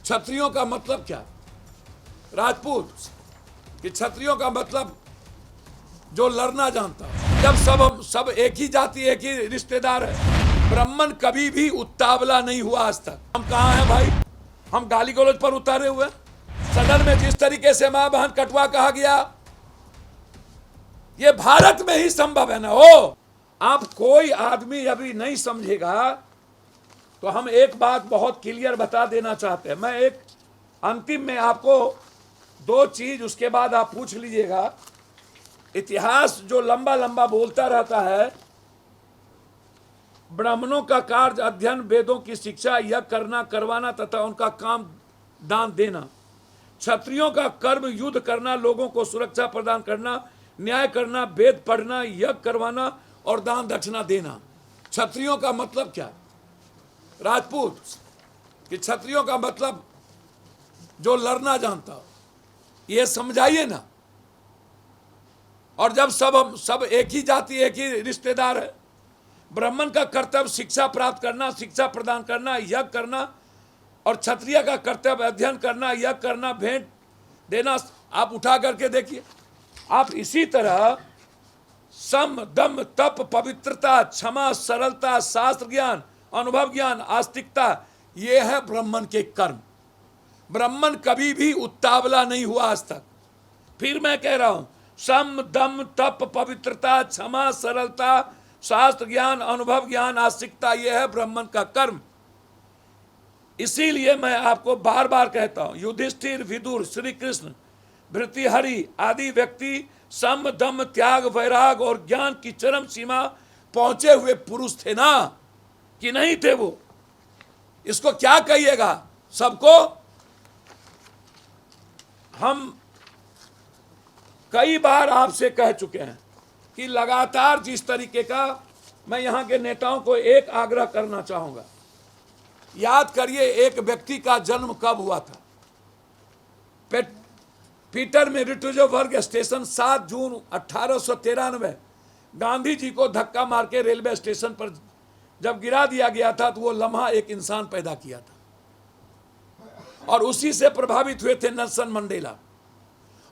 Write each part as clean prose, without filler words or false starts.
क्षत्रियों का मतलब क्या? राजपूत। कि क्षत्रियों का मतलब जो लड़ना जानता है। जब सब एक ही जाति एक ही रिश्तेदार है। ब्राह्मण कभी भी उत्तावला नहीं हुआ आज तक। हम कहाँ हैं भाई? हम गाली गलौज पर उतारे हुए। सदन में जिस तरीके से मां बहन कटवा कहा गया, ये भारत में ही संभव है ना हो। आप कोई आदमी अभी नहीं समझेगा तो हम एक बात बहुत क्लियर बता देना चाहते हैं। मैं एक अंतिम में आपको दो चीज, उसके बाद आप पूछ लीजिएगा। इतिहास जो लंबा लंबा बोलता रहता है, ब्राह्मणों का कार्य अध्ययन, वेदों की शिक्षा, यज्ञ करना करवाना तथा उनका काम दान देना। क्षत्रियों का कर्म युद्ध करना, लोगों को सुरक्षा प्रदान करना, न्याय करना, वेद पढ़ना, यज्ञ करवाना और दान दक्षिणा देना। क्षत्रियों का मतलब क्या? राजपूत। कि क्षत्रियों का मतलब जो लड़ना जानता हो, ये समझाइए ना। और जब सब एक ही जाति एक ही रिश्तेदार है। ब्राह्मण का कर्तव्य शिक्षा प्राप्त करना, शिक्षा प्रदान करना, यज्ञ करना, और क्षत्रिय का कर्तव्य अध्ययन करना, यज्ञ करना, भेंट देना। आप उठा करके देखिए। आप इसी तरह सम, दम, तप, पवित्रता, क्षमा, सरलता, शास्त्र ज्ञान, अनुभव ज्ञान, आस्तिकता, ये है ब्राह्मण के कर्म। ब्राह्मण कभी भी उत्तावला नहीं हुआ आज तक। फिर मैं कह रहा हूं, सम, दम, तप, पवित्रता, क्षमा, सरलता, शास्त्र ज्ञान, अनुभव ज्ञान, आस्तिकता, यह है ब्राह्मण का कर्म। इसीलिए मैं आपको बार बार कहता हूं, युधिष्ठिर, विदुर, श्री कृष्ण, भृतृहरि आदि व्यक्ति सम, दम, त्याग, वैराग और ज्ञान की चरम सीमा पहुंचे हुए पुरुष थे ना, कि नहीं थे वो? इसको क्या कहिएगा? सबको हम कई बार आपसे कह चुके हैं कि लगातार जिस तरीके का, मैं यहां के नेताओं को एक आग्रह करना चाहूंगा। याद करिए एक व्यक्ति का जन्म कब हुआ था। पीटर में रिट्जोवर्ग स्टेशन 7 जून 1893 गांधी जी को धक्का मार के रेलवे स्टेशन पर जब गिरा दिया गया था, तो वो लम्हा एक इंसान पैदा किया था। और उसी से प्रभावित हुए थे नेल्सन मंडेला।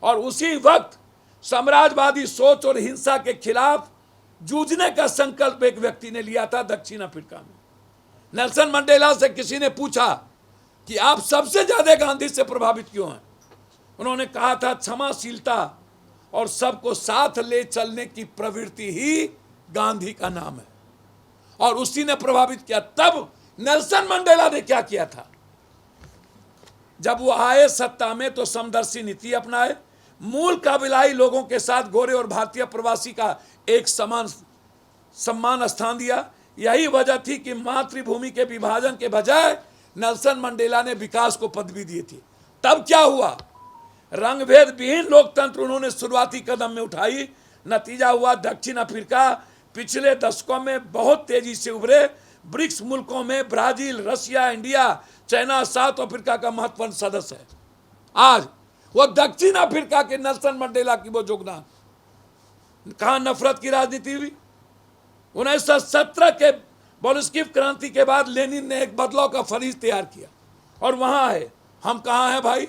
और उसी वक्त साम्राज्यवादी सोच और हिंसा के खिलाफ जूझने का संकल्प एक व्यक्ति ने लिया था दक्षिण अफ्रीका में। नेल्सन मंडेला से किसी ने पूछा कि आप सबसे ज्यादा गांधी से प्रभावित क्यों हैं? उन्होंने कहा था, क्षमाशीलता और सबको साथ ले चलने की प्रवृत्ति ही गांधी का नाम है। और उसी ने प्रभावित किया। तब नेल्सन मंडेला ने क्या किया था? जब वो आए सत्ता में तो समदर्शी नीति अपनाए, मूल कबीलाई लोगों के साथ गोरे और भारतीय प्रवासी का एक समान सम्मान स्थान दिया। यही वजह थी कि मातृभूमि के विभाजन के बजाय नेल्सन मंडेला ने विकास को पदवी दी थी। तब क्या हुआ? रंगभेद विहीन लोकतंत्र उन्होंने शुरुआती कदम में उठाई। नतीजा हुआ दक्षिण अफ्रीका पिछले दशकों में बहुत तेजी से उभरे। ब्रिक्स मुल्कों में Brazil, Russia, India, China, south Africa का महत्वपूर्ण सदस्य है। आज वो दक्षिण अफ्रीका के नेल्सन मंडेला की वो योगदान। कहां नफरत की राजनीति हुई? 1917 के बोल्शेविक क्रांति के बाद लेनिन ने एक बदलाव का फरीज तैयार किया और वहां है। हम कहां हैं भाई?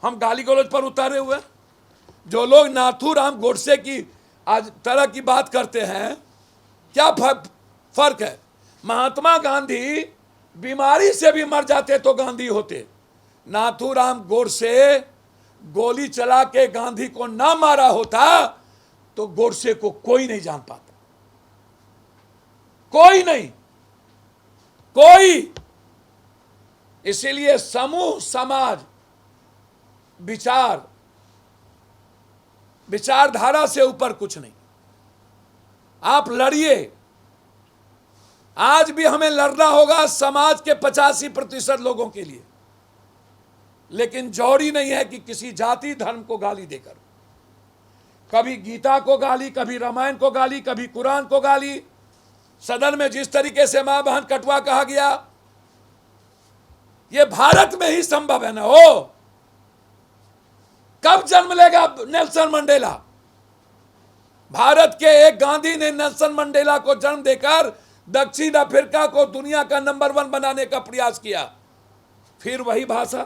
हम गाली गलौज पर उतारे हुए। जो लोग नाथूराम गोडसे की आज तरह की बात करते हैं, क्या फर्क है? महात्मा गांधी बीमारी से भी मर जाते तो गांधी होते। नाथूराम गोडसे गोली चला के गांधी को ना मारा होता तो गोडसे को कोई नहीं जान पाता। कोई नहीं, कोई। इसीलिए समूह, समाज, विचारधारा से ऊपर कुछ नहीं। आप लड़िए। आज भी हमें लड़ना होगा समाज के 85% लोगों के लिए। लेकिन जौहरी नहीं है कि किसी जाति धर्म को गाली देकर, कभी गीता को गाली, कभी रामायण को गाली, कभी कुरान को गाली। सदन में जिस तरीके से मां बहन कटवा कहा गया, यह भारत में ही संभव है ना हो। कब जन्म लेगा नेल्सन मंडेला? भारत के एक गांधी ने नेल्सन मंडेला को जन्म देकर दक्षिण अफ्रीका को दुनिया का नंबर 1 बनाने का प्रयास किया। फिर वही भाषा